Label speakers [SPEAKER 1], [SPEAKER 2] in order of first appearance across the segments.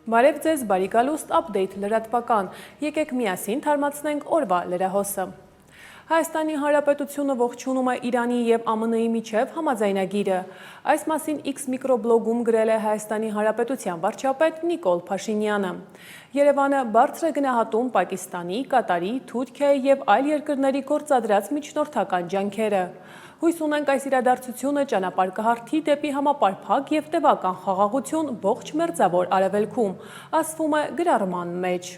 [SPEAKER 1] Բարև ձեզ, բարի գալուստ, update լրատվական։ Եկեք միասին թարմացնենք օրվա լրահոսը։ Հայաստանի Հանրապետությունը ողջունում է Իրանի և ԱՄՆ-ի միջև համաձայնագիրը։ Այս մասին X միկրոբլոգում գրել է Հայաստանի Հանրապետության վարչապետ Նիկոլ Փաշինյանը։ Երևանը բարձր է գնահատում Պակիստանի, Կատարի, Թուրքիայի և այլ երկրների գործադրած միջնորդական ջանքերը։ Հույս ունենք այս իրադարձությունը ճանապարհ կհարթի դեպի համապարփակ և տևական խաղաղություն ողջ մերձավոր արևելքում, ասվում է գրառման մեջ։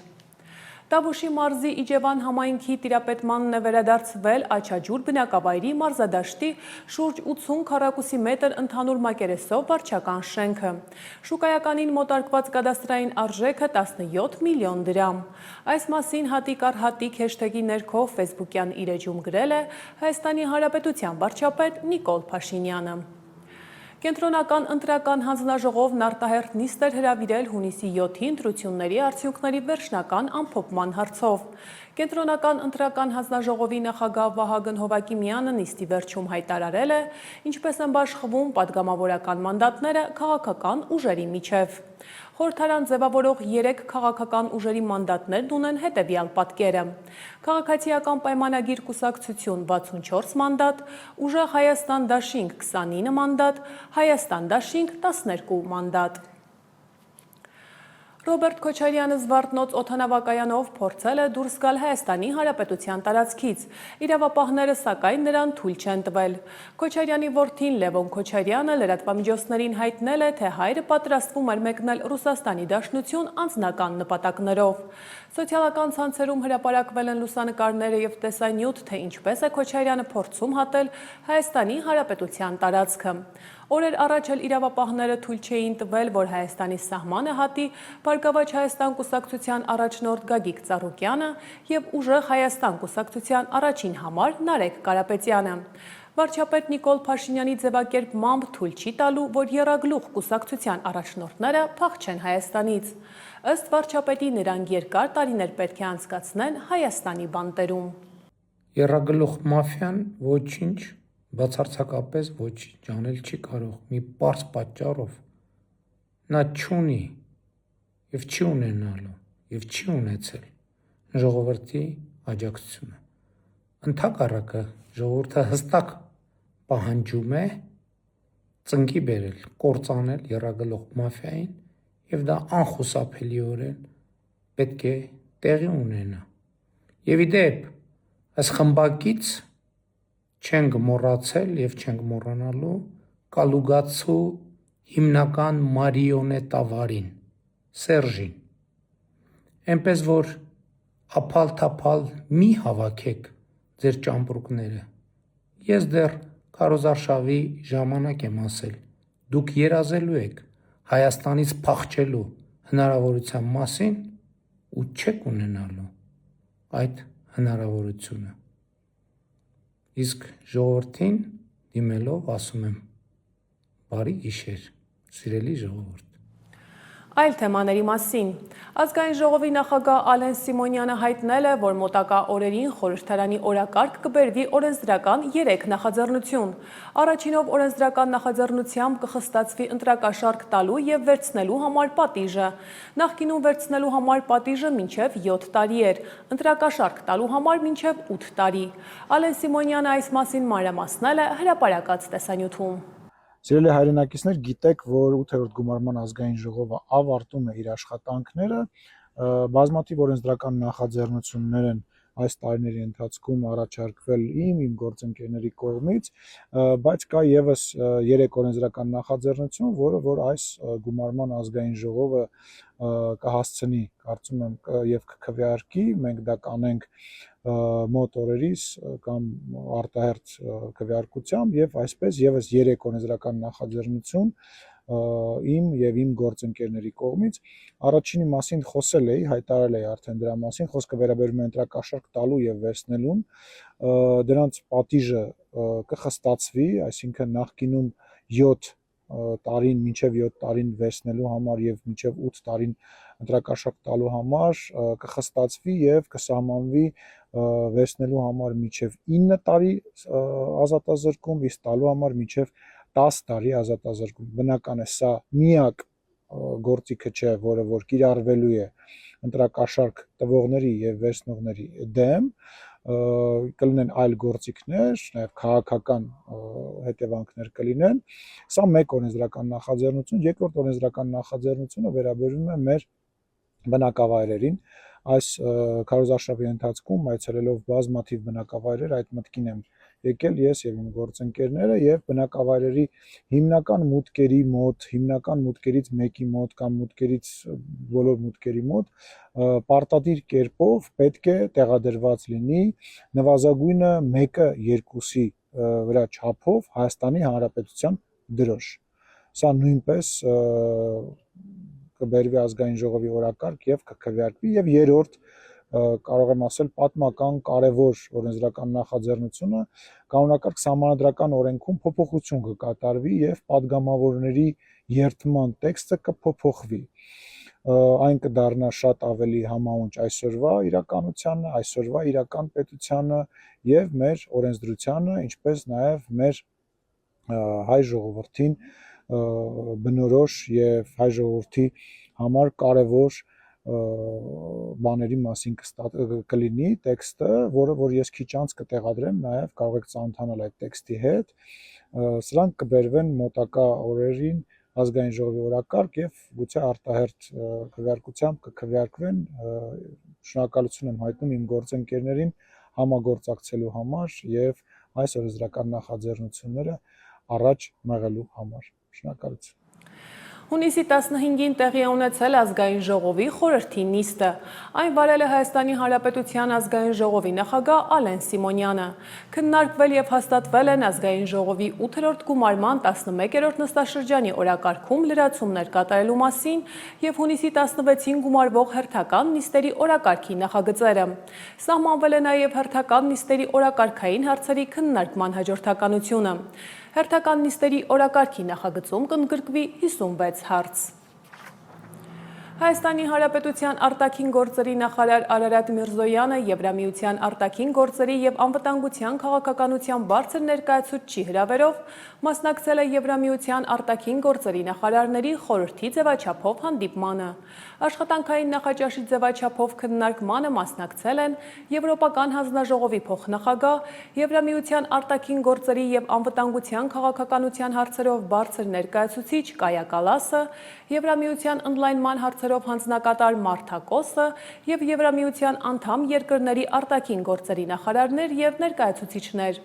[SPEAKER 1] Տավուշի մարզի Իջևան համայնքի տիրապետմանն է վերադարձվել Աչաջուր բնակավայրի մարզադաշտի շուրջ 80 քառակուսի մետր ընդհանուր մակերեսով վարչական շենքը։ Շուկայականին մոտարկված կադաստրային արժեքը 17 միլիոն դրամ։ Այս մասին հատիկ առ հատիկ հեշթեգի ներքո ֆեյսբուքյան իր էջում գրել է Հայաստանի Հանրապետության վարչապետ Նիկոլ Փաշինյանը։ Կենտրոնական ընտրական հանձնաժողովն արտահերթ նիստ էր հրավիրել հունիսի 7-ի ընտրությունների արդյունքների վերջնական ամփոփման հարցով։ Կենտրոնական ընտրական հանձնաժողովի նախագահ Վահագն Հովակիմյանը նիստի վերջում հայտարարել է, ինչպես են բաշխվում պատգամավորական մանդատները քաղաքական ուժերի միջև։ Խորհրդարան ձևավորող 3 քաղաքական ուժերի մանդատներն ունեն հետևյալ պատկերը. Քաղաքացիական պայմանագիր կուսակցություն 64 մանդատ, Ուժեղ Հայաստան դաշինք 29 մանդատ, Հայաստան դաշինք 12 մանդատ։ Ռոբերտ Քոչարյանը Զվարթնոց օդանավակայանով փորձել է դուրս գալ Հայաստանի Հանրապետության տարածքից։ Իրավապահները սակայն նրան թույլ չեն տվել։ Քոչարյանի որդին Լևոն Քոչարյանը լրատվամիջոցներին հայտնել է, թե հայրը պատրաստվում էր մեկնել Ռուսաստանի Դաշնություն անձնական նպատակներով։ Սոցիալական ցանցերում հրապարակվել են լուսանկարները և տեսանյութ, թե ինչպես է Քոչարյանը փորձում հատել Հայաստանի Հանրապետության տարածքը։ Օրեր առաջ էլ իրավապահները թույլ չէին տվել, որ Հայաստանի սահմանը հատի Բարգավաճ Հայաստան կուսակցության առաջնորդ Գագիկ Ծառուկյանը և Ուժեղ Հայաստան կուսակցության առաջին համար Նարեկ Կարապետյանը։ Վարչապետ Նիկոլ Փաշինյանի ձևակերպմամբ թույլ չի տալու, որ եռագլուխ կուսակցության առաջնորդները փախչեն Հայաստանից։ Ըստ վարչապետի նրանք երկար տարիներ պետք է անցկացնեն Հայաստանի բանտերում։
[SPEAKER 2] Եռագլուխ մաֆիան ոչինչ, բացարձակապես ոչինչ անել չի կարող, մի պարզ պատճառով նա չունի և չի ունենալու և չի ունեցել ժողովրդի աջակցությունը։ Ընդհակառակը ժողովուրդը հստակ պահանջում է ծնկի բերել, կործանել եռագլուխ մաֆիային և դա անխուսափելիորեն պետք է տեղի ունենա։ Եվ ի դեպ, այս խմբակից չենք մոռացել և չենք մոռանալու Կալուգացու հիմնական մարիոնետավարին Սերժին։ Էնպես որ ափալ-թափալ մի հավաքեք ձեր ճամպրուկները։ Ես դեռ քարոզարշավի ժամանակ եմ ասել, դուք երազելու եք Հայաստանից փախչելու հնարավորության մասին ու չեք ունենալու այդ հնարավորությունը։ Իսկ ժողովրդին դիմելով ասում եմ բարի գիշեր, սիրելի ժողովուրդ։
[SPEAKER 1] Այլ թեմաների մասին։ Ազգային ժողովի նախագահ Ալեն Սիմոնյանը հայտնել է, որ մոտակա օրերին խորհրդարանի օրակարգ կբերվի օրենսդրական 3 նախաձեռնություն։ Առաջինով օրենսդրական նախաձեռնությամբ կխստացվի ընտրակաշառք տալու և վերցնելու համար պատիժը։ Նախկինում վերցնելու համար պատիժը մինչև 7 տարի էր, ընտրակաշառք տալու համար մինչև 8 տարի։ Ալեն Սիմոնյանը այս մասին մանրամասնել է հրապարակած տեսանյութում։
[SPEAKER 3] Սիրելի հայրենակիցներ, գիտեք, որ 8-րդ գումարման ազգային ժողովը ավարտում է իր աշխատանքները, բազմաթիվ օրենսդրական նախաձեռնություններ են այս տարիների ընթացքում առաջարկվել իմ գործընկերների կողմից, բայց կա եւս 3 օրենսդրական նախաձեռնություն, որ այս գումարման ազգային ժողովը կհասցնի, կարծում եմ, եւ կքվեարկի, մենք դա կանենք մոտ օրերիս կամ արտահերթ քվեարկությամբ եւ այսպես եւս 3 օրենսդրական նախաձեռնություն իմ եւ իմ գործընկերների կողմից առաջինի մասին խոսել էի, հայտարարել էի արդեն դրա մասին, խոսքը վերաբերում է ընտրակաշառք տալու եւ վերցնելուն, դրանց պատիժը կխստացվի, այսինքն նախկինում 7 տարին մինչև 7 տարին վերցնելու համար եւ մինչև 8 տարին ընտրակաշառք տալու համար կխստացվի եւ կսահմանվի վերցնելու համար մինչև 9 տարի ազատազրկում, իսկ տալու համար մինչև 10 տարի ազատազրկում։ Բնական է, սա միակ գործիքը չէ, որը որ կիրառվելու է ընտրակաշարք տվողների եւ վերցնողների դեմ, կլինեն այլ գործիքներ, նաև քաղաքական հետևանքներ կլինեն։ Սա մեկ օրենսդրական նախաձեռնություն, երկրորդ օրենսդրական նախաձեռնությունը վերաբերում է մեր բնակավայրերին։ Այս քարոզարշավի ընթացքում այցելելով բազմաթիվ բնակավայրեր, այդ մտքին եմ եկել ես եւ իմ գործընկերները եւ բնակավայրերի հիմնական մուտքերի մոտ, հիմնական մուտքերից մեկի մոտ կամ մուտքերից բոլոր մուտքերի մոտ պարտադիր կերպով պետք է տեղադրված լինի նվազագույնը 1-2-ի վրա չափով Հայաստանի Հանրապետության դրոշ։ Սա նույնպես կբերվի ազգային ժողովի օրակարգ եւ կքվեարկվի եւ երրորդ կարող եմ ասել պատմական կարևոր օրենսդրական նախաձեռնությունը կանոնակարգ սահմանադրական օրենքում փոփոխություն կկատարվի եւ падգամավորների երթման տեքստը կփոփոխվի։ Այն կդառնա շատ ավելի համահունչ այսօրվա իրականությանը, այսօրվա իրական պետությանը եւ մեր օրենսդրությանը, ինչպես նաեւ մեր հայ ժողովրդին բնորոշ եւ հայ ժողովրդի համար կարևոր բաների մասին կլինի տեքստը, որը որ ես քիչ անց կտեղադրեմ, նաև կարող եք ծանոթանալ այդ տեքստի հետ։ Սրանք կբերվեն մոտակա օրերին ազգային ժողովի օրակարգ եւ գուցե արտահերթ քվեարկությամբ կքվեարկվեն։ Շնորհակալություն եմ հայտնում իմ գործընկերներին համագործակցելու համար եւ այս օրենսդրական նախաձեռնությունները առաջ մղելու համար։ Շնորհակալություն։
[SPEAKER 1] Հունիսի 15-ին տեղի է ունեցել ազգային ժողովի խորհրդի նիստը։ Այն վարել է Հայաստանի Հանրապետության ազգային ժողովի նախագահ Ալեն Սիմոնյանը։ Քննարկվել եւ հաստատվել են ազգային ժողովի 8-րդ գումարման 11-րդ նստաշրջանի օրակարգում լրացումներ կատարելու մասին եւ հունիսի 16-ին գումարվող հերթական նիստերի օրակարգի նախագծերը։ Սահմանվել է նաեւ հերթական նիստերի օրակարգային հարցերի քննարկման հաջորդականությունը։ Հերթական նիստերի օրակարգի նախագծում կընդգրկվի 56 հարց։ Հայաստանի Հանրապետության արտաքին գործերի նախարար Արարատ Միրզոյանը Եվրամիության արտաքին գործերի եւ անվտանգության քաղաքականության բարձր ներկայացուցչի հրավերով մասնակցել է Եվրամիության արտաքին գործերի նախարարների խորհրդի ձևաչափով հանդիպմանը։ Աշխատանքային նախաճաշի ձևաչափով քննարկմանը մասնակցել են Եվրոպական հանձնաժողովի փոխնախագահ, Եվրամիության արտաքին գործերի եւ անվտանգության քաղաքականության հարցերով բարձր ներկայացուցիչ Կայա Կալասը, Եվրամիության ընդլայնման հարցերով հանձնակատար Մարթա Կոսը եւ Եվրամիության անդամ երկրների արտաքին գործերի նախարարներ եւ ներկայացուցիչներ։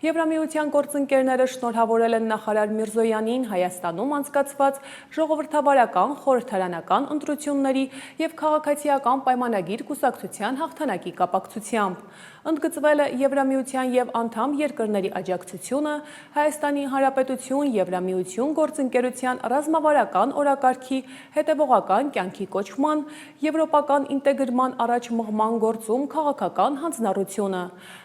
[SPEAKER 1] Եվրամիության գործընկերները շնորհավորել են նախարար Միրզոյանին Հայաստանում անցկացված ժողովրդավարական, խորհրդարանական ընտրությունների եւ քաղաքացիական պայմանագիր կուսակցության հաղթանակի կապակցությամբ։ Ընդգծվել է Եվրամիության եւ անդամ երկրների աջակցությունը Հայաստանի Հանրապետություն Եվրամիություն գործընկերության ռազմավարական օրակարգի հետևողական կյանքի կոչման, եվրոպական ինտեգրման առաջ մղման գործում քաղաքական հանձնառությունը։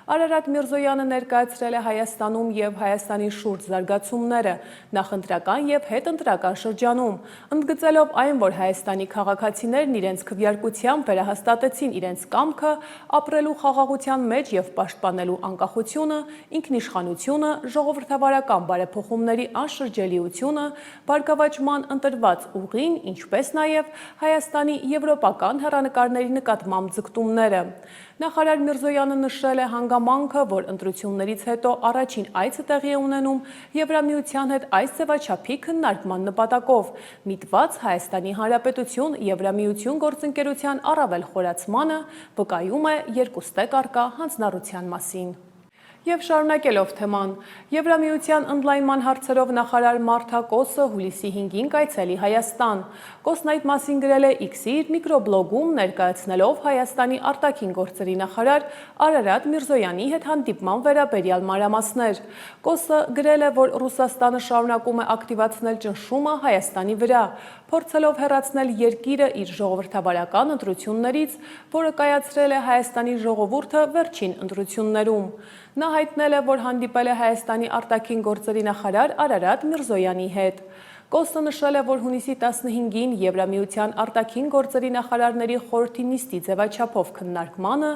[SPEAKER 1] Արարատ Միրզոյանը ներկայացրել է Հայաստանում եւ Հայաստանի շուրջ զարգացումները նախընտրական եւ հետընտրական շրջանում, ընդգծելով այն, որ Հայաստանի քաղաքացիներն իրենց քվեարկությամբ վերահաստատեցին իրենց կամքը ապրելու խաղաղության մեջ եւ պաշտպանելու անկախությունը, ինքնիշխանությունը, ժողովրդավարական բարեփոխումների անշրջելիությունը, բարգավաճման ընտրված ուղին, ինչպես նաեւ Հայաստանի եվրոպական հեռանկարների նկատմամբ ձգտումները։ Նախարար Միրզոյանը նշել է հանգամանքը, որ ընտրություններից հետո առաջին այցը տեղի է ունենում Եվրամիության հետ այս ձևաչափի քննարկման նպատակով, միտված Հայաստանի Հանրապետություն Եվրամիություն գործընկերության առավել խորացմանը, վկայում է երկուստեք առկա հանձնառության մասին։ Եվ շարունակելով թեման, Եվրամիության ընդլայնման հարցերով նախարար Մարթա Կոսը հուլիսի 5-ին կայցելի Հայաստան։ Կոսն այդ մասին գրել է X-ի իր միկրոբլոգում, ներկայացնելով Հայաստանի արտաքին գործերի նախարար Արարատ Միրզոյանի հետ հանդիպման վերաբերյալ մանրամասներ։ Կոսը գրել է, որ Ռուսաստանը շարունակում է ակտիվացնել ճնշումը Հայաստանի վրա, փորձելով հեռացնել երկիրը իր ժողովրդավարական ընտրություններից, որը կայացրել է Հայաստանի ժողովուրդը վերջին ընտրություններում։ Նա հայտնել է, որ հանդիպել է Հայաստանի արտաքին գործերի նախարար Արարատ Միրզոյանի հետ։ Կոսը նշել է, որ հունիսի 15-ին Եվրամիության արտաքին գործերի նախարարների խորհրդի նիստի ձևաչափով քննարկմանը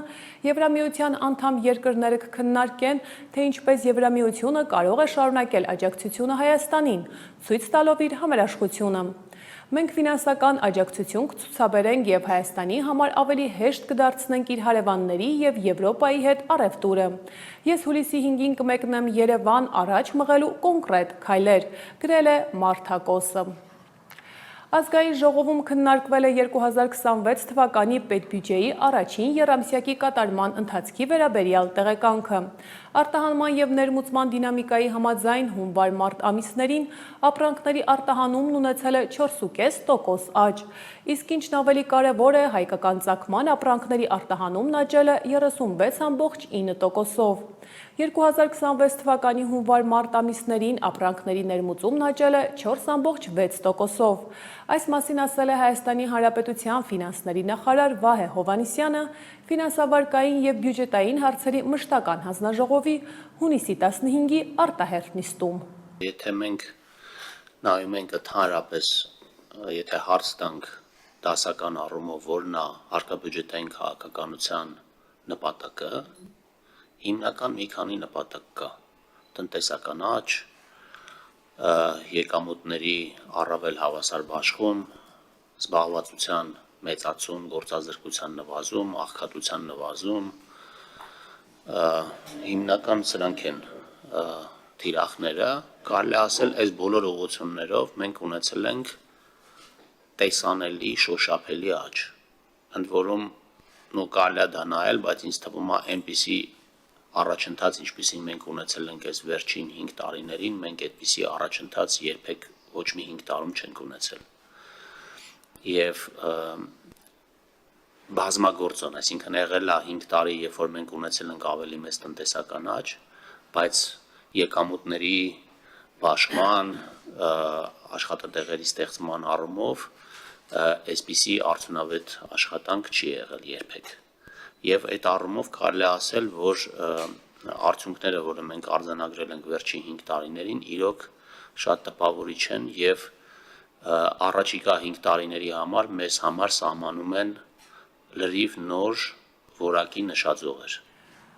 [SPEAKER 1] Եվրամիության անդամ երկրները կքննարկեն, թե ինչպես Եվրամիությունը կարող է շարունակել աջակցությունը Հայաստանին, ցույց տալով իր համերաշխությունը։ Մենք ֆինանսական աջակցություն կցուցաբերենք եւ Հայաստանի համար ավելի հեշտ կդարձնենք իր հարևանների եւ Եվրոպայի հետ առևտուրը։ Ես հուլիսի 5-ին կմեկնեմ Երևան առաջ մղելու կոնկրետ քայլեր, գրել է Մարտակոսը։ Ազգային ժողովում քննարկվել է 2026 թվականի պետբյուջեի առաջին եռամսյակի կատարման ընթացքի վերաբերյալ տեղեկանքը։ Արտահանման եւ ներմուծման դինամիկայի համաձայն հունվար-մարտ ամիսներին ապրանքների արտահանումն ունեցել է 4,5% աճ, իսկ ինչն ավելի կարևոր է, հայկական ծագման ապրանքների արտահանումն աճել է 36,9%-ով։ 2026 թվականի հունվար-մարտ ամիսներին ապրանքների ներմուծումն աճել է 4,6%-ով։ Այս մասին ասել է Հայաստանի Հանրապետության ֆինանսների նախարար Վահե Հովհաննիսյանը ֆինանսավարկային եւ բյուջետային հարցերի մշտական հանձնաժողովի հունիսի 15-ի արտահերթ նիստում։
[SPEAKER 4] Եթե մենք նայում ենք ընդհանրապես, եթե հարց տանք դասական առումով, որն է հարկաբյուջետային քաղաքականության նպատակը, հիմնական մի քանի նպատակ կա. տնտեսական աճ, եկամուտների առավել հավասար բաշխում, զբաղվածության մեծացում, գործազրկության նվազում, աղքատության նվազում, հիմնական սրանք են թիրախները, կարելի ասել, այս բոլոր ուղղություններով մենք ունեցել ենք տեսանելի, շոշափելի աճ, ընդ որում կարելի է դա նայել, բայց ինձ թվում է այնպիսի առաջընթաց, ինչպիսին մենք ունեցել ենք այս վերջին 5 տարիներին, մենք այդպիսի առաջընթաց երբեք ոչ մի 5 տարում չենք ունեցել։ Եվ բազմագործոն, այսինքն եղել է 5 տարի, երբ որ մենք ունեցել ենք ավելի մեծ տնտեսական աճ, բայց եկամուտների բաշխման, աշխատատեղերի ստեղծման առումով այսպիսի արդյունավետ աշխատանք չի եղել երբեք։ Եվ այդ առումով կարելի ասել, որ արդյունքները, որը մենք արձանագրել ենք վերջին 5 տարիներին, իրոք շատ տպավորիչ են եւ առաջիկա 5 տարիների համար մեզ համար սահմանում են լրիվ նոր որակի նշաձողեր։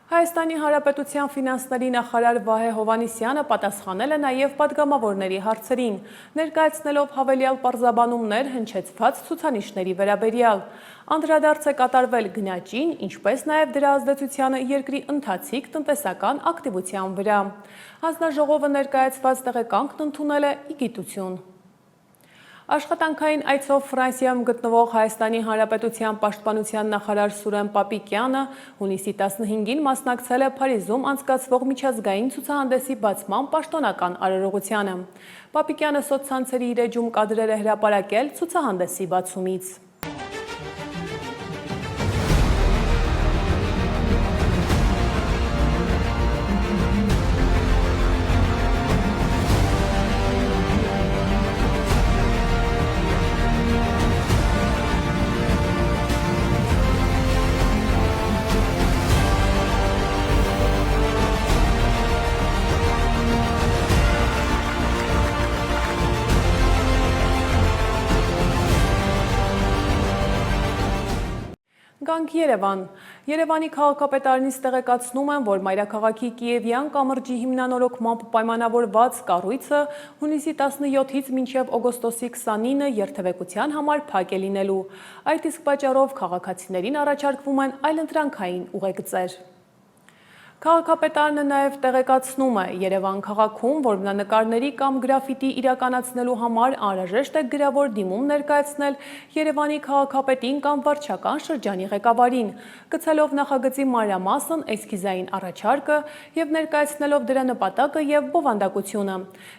[SPEAKER 1] Հայաստանի Հանրապետության ֆինանսների նախարար Վահե Հովհաննիսյանը պատասխանել է նաև պատգամավորների հարցերին, ներկայացնելով հավելյալ պարզաբանումներ հնչեցված ցուցանիշների վերաբերյալ։ Անդրադարձ է կատարվել գնաճին, ինչպես նաև դրա ազդեցությանը երկրի ընթացիկ տնտեսական ակտիվության վրա։ Հանձնաժողովը ներկայացված տեղեկանքն ընդունել է ի գիտություն։ Աշխատանքային այցով Ֆրանսիայում գտնվող Հայաստանի Հանրապետության պաշտպանության նախարար Սուրեն Պապիկյանը հունիսի 15-ին մասնակցել է Փարիզում անցկացվող միջազգային ցուցահանդեսի բացման պաշտոնական արարողությանը։ Պապիկյանը սոցցանցերի իր էջում կադրեր է հրապարակել ցուցահանդեսի բացումից։ Գանք Երևան։ Երևանի քաղաքապետարանից տեղեկացնում են, որ մայրաքաղաքի Կիևյան կամրջի հիմնանորոգմամբ պայմանավորված կառույցը հունիսի 17-ից մինչև օգոստոսի 29-ը երթևեկության համար փակ է լինելու։ Այդ իսկ պատճառով քաղաքացիներին առաջարկվում են այլընտրանքային ուղեգծեր։ Քաղաքապետարանը նաև տեղեկացնում է, Երևան քաղաքում որմնանկարների կամ գրաֆիտի իրականացնելու համար անհրաժեշտ է գրավոր դիմում ներկայացնել Երևանի քաղաքապետին կամ վարչական շրջանի ղեկավարին, գցելով նախագծի մանրամասն էսքիզային առաջարկը եւ ներկայացնելով դրա նպատակը եւ բովանդակությունը։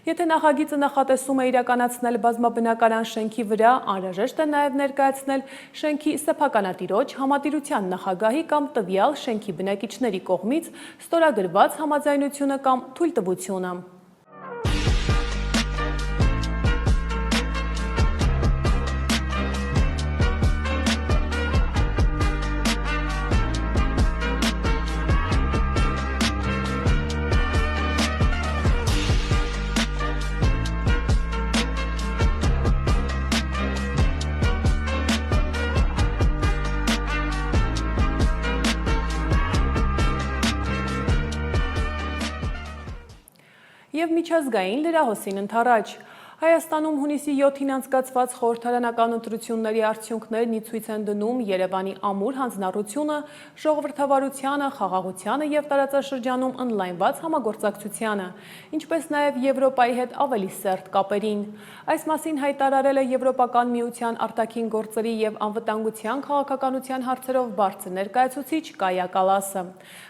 [SPEAKER 1] Եթե նախագիծը նախատեսում է իրականացնել բազմաբնակարան շենքի վրա, անհրաժեշտ է նաև ներկայացնել շենքի սեփականատիրոջ, համատիրության նախագահի կամ տվյալ շենքի բնակիչների կողմից ստորագրված համաձայնությունը կամ թույլտվությունը։ Եվ միջազգային լրահոսին ընդառաջ։ Հայաստանում հունիսի 7-ին անցկացված խորհրդարանական ընտրությունների արդյունքներն ի ցույց են դնում Երևանի ամուր հանձնառությունը, ժողովրդավարությանը, խաղաղությանը և տարածաշրջանում ընդլայնված համագործակցությանը, ինչպես նաև Եվրոպայի հետ ավելի սերտ կապերին։ Այս մասին հայտարարել է Եվրոպական միության արտաքին գործերի և անվտանգության քաղաքականության հարցերով բարձր ներկայացուցիչ Կայա Կալասը։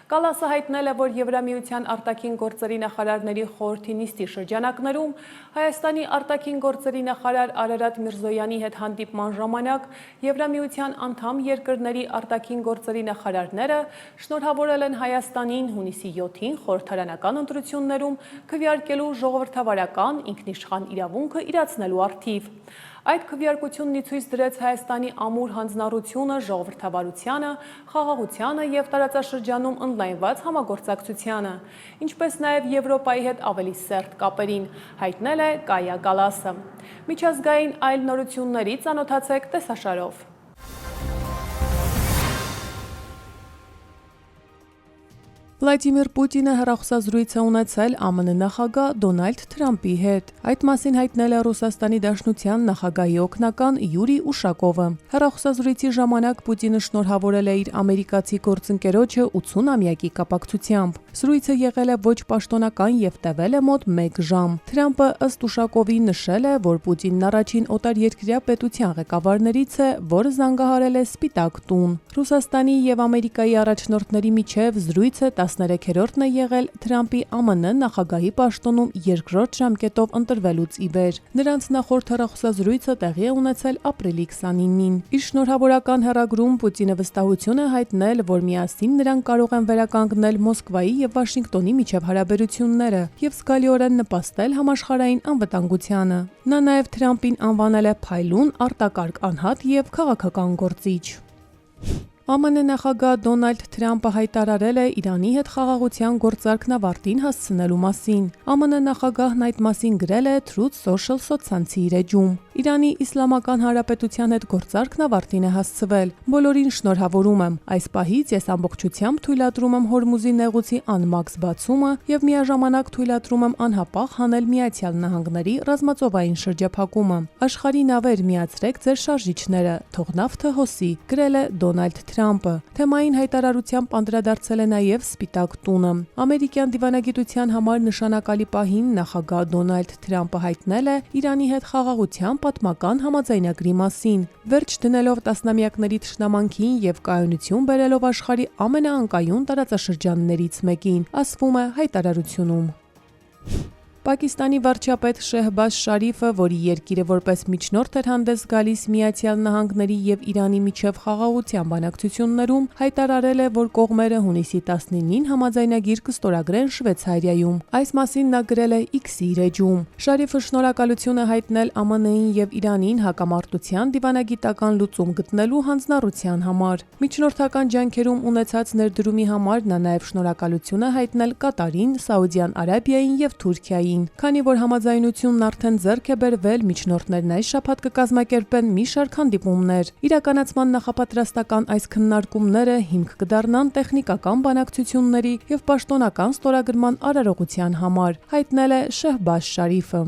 [SPEAKER 1] Կալասը հայտնել է, որ Եվրամիության արտաքին գործերի նախարարների խորհրդի նիստի շրջանակներում Հայաստանի արտաքին գործերի նախարար Արարատ Միրզոյանի հետ հանդիպման ժամանակ Եվրամիության անդամ երկրների արտաքին գործերի նախարարները շնորհավորել են Հայաստանին հունիսի 7-ին խորհրդարանական ընտրություններում քվեարկելու ժողովրդավարական ինքնիշխան իրավունքը իրացնելու առթիվ։ Այդ քվեարկությունն ի ցույց դրեց Հայաստանի ամուր հանձնառությունը ժողովրդավարությանը, խաղաղությանը և տարածաշրջանում ընդլայնված համագործակցությանը, ինչպես նաև Եվրոպայի հետ ավելի սերտ կապերին, հայտնել է Կայա Կալասը։ Միջազգային այլ նորությունների ծանոթացեք տեսաշարով։ Վլադիմիր Պուտինը հեռախոսազրույց է ունեցել ԱՄՆ նախագահ Դոնալդ Թրամփի հետ։ Այդ մասին հայտնել է Ռուսաստանի Դաշնության նախագահի օգնական Յուրի Ուշակովը։ Հեռախոսազրույցի ժամանակ Պուտինը շնորհավորել է իր ամերիկացի գործընկերոջը 80-ամյակի կապակցությամբ։ Զրույցը եղել է ոչ պաշտոնական և տևել է մոտ 1 ժամ։ Թրամփը ըստ Ուշակովի նշել է, որ Պուտինն առաջին օտարերկրյա պետության ղեկավարներից է, որը զանգահարել է Սպիտակ տուն։ Ռուսաստանի և Ամերիկայի առաջնորդների միջև զրույցը 13-րդն է եղել Թրամփի ԱՄՆ նախագահի պաշտոնում երկրորդ ժամկետով ընտրվելուց ի վեր։ Նրանց նախորդ հեռախոսազրույցը տեղի է ունեցել ապրիլի 29-ին։ Իր շնորհավորական հեռագրում Պուտինը վստահություն է հայտնել, որ միասին նրանք կարող են վերականգնել Մոսկվայի և Վաշինգտոնի միջև հարաբերությունները և զգալիորեն նպաստել համաշխարհային անվտանգությանը։ Նա նաև Թրամփին անվանել է փայլուն, արտակարգ անհատ և քաղաքական գործիչ։ ԱՄՆ նախագահ Դոնալդ Թրամփը հայտարարել է Իրանի հետ խաղաղության գործարքն ավարտին հասցնելու մասին։ ԱՄՆ նախագահն այդ մասին գրել է Truth Social սոցցանցի իր էջում։ Իրանի Իսլամական Հանրապետության հետ գործարքն ավարտին է հասցվել։ Բոլորին շնորհավորում եմ։ Այս պահից ես ամբողջությամբ թույլատրում եմ Հորմուզի նեղուցի անմաքս բացումը և միաժամանակ թույլատրում եմ անհապաղ հանել Միացյալ Նահանգների ռազմածովային շրջափակումը։ Աշխարհի նավեր, միացրեք ձեր շարժիչները, թող նավթը հոսի, գրել է Դոնալդ Թրամփը։ Թեմային հայտարարությամբ անդրադարձել է նաև Սպիտակ տունը։ Ամերիկյան դիվանագիտության համար նշանակալի պահին նախագահ Դոնալդ Թրամփը հայտնել է Իրանի հետ խաղաղության պատմական համաձայնագրի մասին, վերջ դնելով տասնամյակների թշնամանքին և կայունություն բերելով աշխարհի ամենաանկայուն տարածաշրջաններից մեկին, ասվում է հայտարարությունում։ Պակիստանի վարչապետ Շեհբազ Շարիֆը, որի երկիրը որպես միջնորդ էր հանդես գալիս Միացյալ Նահանգների և Իրանի միջև խաղաղության բանակցություններում, հայտարարել է, որ կողմերը հունիսի 19-ին համաձայնագիր կստորագրեն Շվեյցարիայում։ Այս մասին նա գրել է X-ի իր էջում։ Շարիֆը շնորհակալություն է հայտնել ԱՄՆ-ին և Իրանին հակամարտության դիվանագիտական լուծում գտնելու հանձնառության համար։ Միջնորդական ջանքերում ունեցած ներդրումի համար նա նաև շնորհակալություն է հայտնել Կատարին, Սաուդյան Արաբիային և Թուրքիային։ Քանի որ համաձայնությունն արդեն ձեռք է բերվել, միջնորդներն այս շաբաթ կկազմակերպեն մի շարք հանդիպումներ։ Իրականացման նախապատրաստական այս քննարկումները հիմք կդառնան տեխնիկական բանակցությունների և պաշտոնական ստորագրման արարողության համար, հայտնել է Շեհբազ Շարիֆը։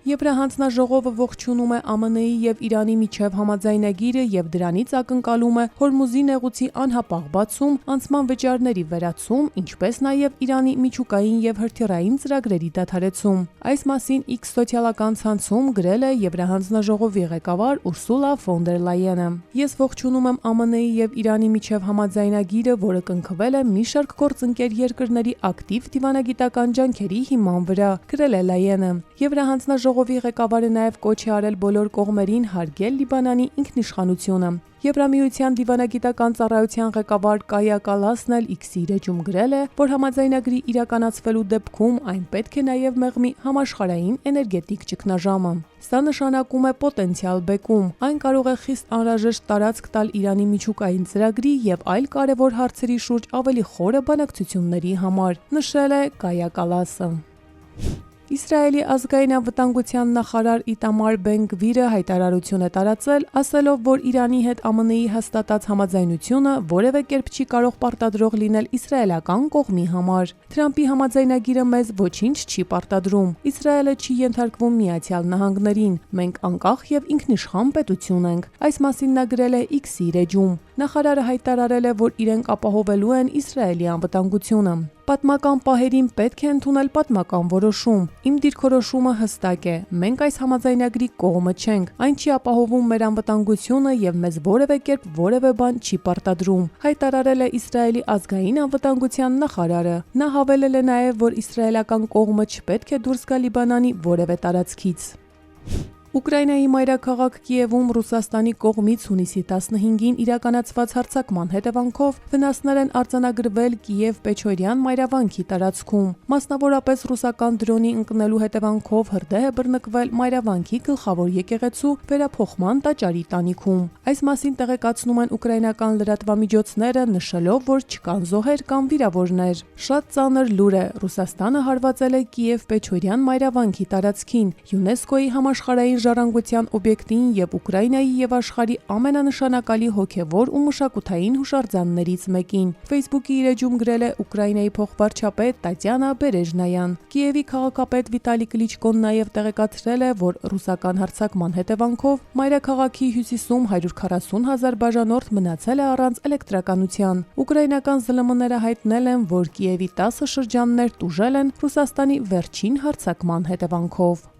[SPEAKER 1] Եվրահանձնաժողովը ողջունում է ԱՄՆ-ի և Իրանի միջև համաձայնագիրը և դրանից ակնկալում է Հորմուզի նեղուցի անհապաղ բացում, անցման վճարների վերացում, ինչպես նաև Իրանի միջուկային և հրթիռային ծրագրերի դադարեցում։ Այս մասին X սոցիալական ցանցում գրել է Եվրահանձնաժողովի ղեկավար Ուրսուլա ֆոն դեր Լայենը։ Ես ողջունում եմ ԱՄՆ-ի և Իրանի միջև համաձայնագիրը, որը կնքվել է մի շարք գործընկեր երկրների ակտիվ դիվանագիտական ջանքերի հիման վրա, գրել է Լայենը։ Եվրահանձնաժողովի ղեկավարը նաև կոչ է արել բոլոր կողմերին հարգել Լիբանանի ինքնիշխանությունը։ Եվրամիության դիվանագիտական ծառայության ղեկավար Կայա Կալասն էլ X-ի իր էջում գրել է, որ համաձայնագրի իրականացվելու դեպքում այն պետք է նաև մեղմի համաշխարհային էներգետիկ ճգնաժամը։ Սա նշանակում է պոտենցիալ բեկում։ Այն կարող է խիստ անհրաժեշտ տարածք տալ Իրանի միջուկային ծրագրի և այլ կարևոր հարցերի շուրջ ավելի խորը բանակցությունների համար, նշել է Կայա Կալասը։ Իսրայելի ազգային անվտանգության նախարար Իտամար Բեն-Գվիրը հայտարարություն է տարածել, ասելով, որ Իրանի հետ ԱՄՆ-ի հաստատած համաձայնությունը որևէ կերպ չի կարող պարտադրող լինել իսրայելական կողմի համար։ Թրամփի համաձայնագիրը մեզ ոչինչ չի պարտադրում։ Իսրայելը չի ենթարկվում Միացյալ Նահանգներին։ Մենք անկախ եւ ինքնիշխան պետություն ենք։ Այս մասին նա գրել է X-ի էջում։ Նախարարը հայտարարել է, որ իրենք ապահովելու են Իսրայելի անվտանգությունը։ Պատմական պահերին պետք է ընդունել պատմական որոշում։ Իմ դիրքորոշումը հստակ է։ Մենք այս համաձայնագրի կողմը չենք։ Այն չի ապահովում մեր անվտանգությունը եւ մեզ որևէ կերպ որևէ բան չի պարտադրում։ Հայտարարել է Իսրայելի ազգային անվտանգության նախարարը։ Նա հավելել է նաեւ, որ իսրայելական կողմը չպետք է դուրս գա Լիբանանի որևէ տարածքից։ Ուկրաինայի մայրաքաղաք Կիևում Ռուսաստանի կողմից հունիսի 15-ին իրականացված հարձակման հետևանքով վնասներ են արձանագրվել Կիև-Պեչորյան մայրավանքի տարածքում։ Մասնավորապես ռուսական դրոնի ընկնելու հետևանքով հրդեհ է բռնկվել մայրավանքի գլխավոր եկեղեցու վերափոխման տաճարի տանիքում։ Այս մասին տեղեկացնում են ուկրաինական լրատվամիջոցները, նշելով, որ չկան զոհեր կամ վիրավորներ։ Շատ ծանր լուր է։ Ռուսաստանը հարվածել է Կիև-Պեչորյան մայրավանքի տարածքին, ՅՈՒՆԵՍԿՕ-ի համաշխարհային ժառանգության օբյեկտին եւ Ուկրաինայի եւ աշխարհի ամենանշանակալի հոգեվոր ու մշակութային հուշարձաններից մեկին։ Facebook-ի իր էջում գրել է Ուկրաինայի փոխվարչապետ Տատյանա Բերեժնայան։ Կիևի քաղաքապետ Վիտալի Կլիչկոն նաեւ տեղեկացրել է, որ ռուսական հարձակման հետևանքով մայրաքաղաքի հյուսիսում 140,000 բաժանորդ մնացել է առանց էլեկտրականության։ Ուկրաինական ԶԼՄ-ները հայտնել են, որ Կիևի 10 շրջաններ տուժել են Ռուսաստանի վերջին հարձակման հետևանքով։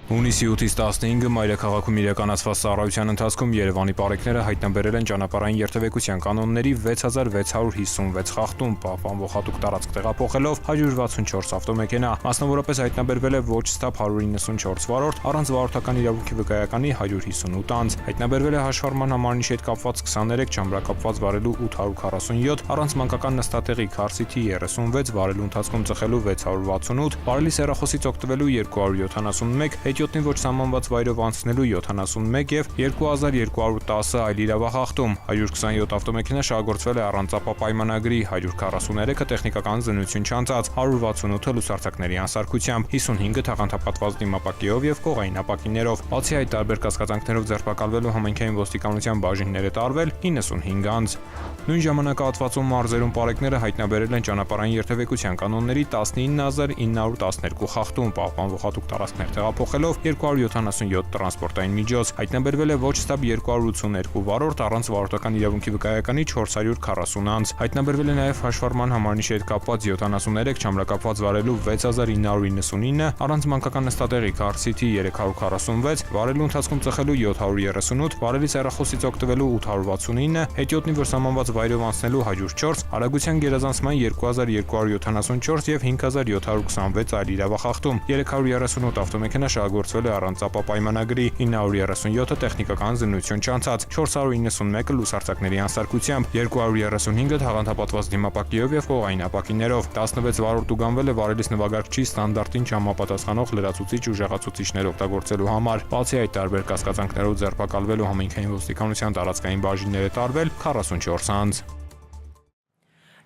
[SPEAKER 5] Հունիսի 8-ից 15-ը մայրաքաղաքում իրականացված ծառայության ընթացքում Երևանի պարեկները հայտնաբերել են ճանապարհային երթևեկության կանոնների 6656 խախտում, պահպանվող հատուկ տարածք տեղափոխելով 164 ավտոմեքենա, մասնավորապես հայտնաբերվել է ոչ ստապ 194 վարորդ, առանց վարորդական իրավունքի վկայականի 158 անձ, հայտնաբերվել է հաշվառման համարնիշի հետ կապված 23, չամրակապված վարելու 847, առանց մանկական նստատեղի քարսիթի 36, վարելու ընթացքում ծխելու 668, վարելի սեռախոսից օգտվելու 271, հետիոտնի ոչ սահմանված վայրով անցնելու 71 եւ 2210 այլ իրավախախտում, 127 ավտոմեքենա շահագործվել է առանց ապա պայմանագրի, 143-ը տեխնիկական զննություն չանցած, 168-ը լուսարձակների անսարքությամբ, 55-ը թաղանթապատված դիմապակիով եւ կողային ապակիներով։ Բացի այդ, տարբեր կասկածանքներով ձերբակալվելու համայնքային ոստիկանության բաժիններ է տարվել 95 անձ։ Նույն ժամանակահատվածում մարզերում պարեկները հայտնաբերել են ճանապարհային երթևեկության կանոնների 19912 խախտում, պահպանվող հատուկ տարածքներ տեղափոխելով 277 տրանսպորտային միջոց, հայտնաբերվել է ոչ ստապ 282 վարորդ, առանց վարորդական իրավունքի վկայականի 440 անձ, հայտնաբերվել է նաև հաշվառման համարնիշի հետ կապված 73, չամրակապված վարելու 6999, առանց մանկական նստատեղի քարսիթի 346, վարելու ընթացքում ծխելու 738, վարելի սեռախոսից օգտվելու 869, հետիոտնի որ սահմանված վայրով անցնելու 104, արագության գերազանցման 2274 եւ 5726 այլ իրավախախտում, 338 ավտոմեքենա շահագործվել է առանց ապա պայմանագրի, 937-ը տեխնիկական զննություն չանցած, 491-ը լուսարձակների անսարքությամբ, 235-ը թաղանթապատված դիմապակիով եւ կողային ապակիներով, 16 վարորդ ուղղանվել է վարելիս նվագարկչի ստանդարտին չհամապատասխանող լրացուցիչ ուժեղացուցիչներ օգտագործելու համար։ Բացի այդ, տարբեր կասկածանքներով ձերբակալվելու համայնքային ոստիկանության տարածքային բաժիններ է տարվել 44 անձ։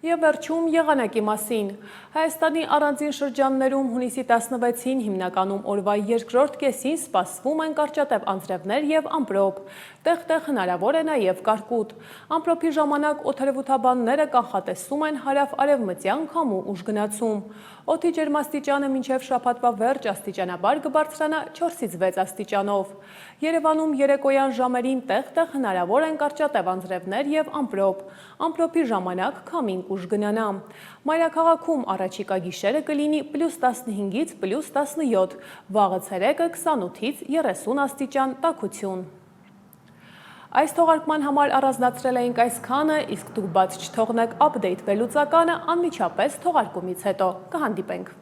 [SPEAKER 1] Եվ վերջում եղանակի մասին։ Հայաստանի առանձին շրջաններում հունիսի 16-ին հիմնականում օրվա երկրորդ կեսին սպասվում են կարճատև անձրևներ եւ ամպրոպ։ Տեղ-տեղ հնարավոր է նաեւ կարկուտ։ Ամպրոպի ժամանակ օդերևութաբանները կանխատեսում են հարավ-արևմտյան քամու ուժգնացում։ Օդի ջերմաստիճանը մինչև շաբաթվա վերջ աստիճանաբար կբարձրանա 4-ից 6 աստիճանով։ Երևանում երեկոյան ժամերին տեղ-տեղ հնարավոր են կարճատև անձրևներ եւ ամպրոպ։ Ամպրոպի ժամանակ քամին կուժգնանա։ Մայրաքաղաքում առաջիկա գիշերը կլինի +15-ից +17, վաղը ցերեկը 28-ից 30 աստիճան տաքություն։ Այս թողարկման համար առանձնացրել էինք այսքանը, իսկ դուք բաց չթողնեք update վերլուծականը անմիջապես թողարկումից հետո։ Կհանդիպենք։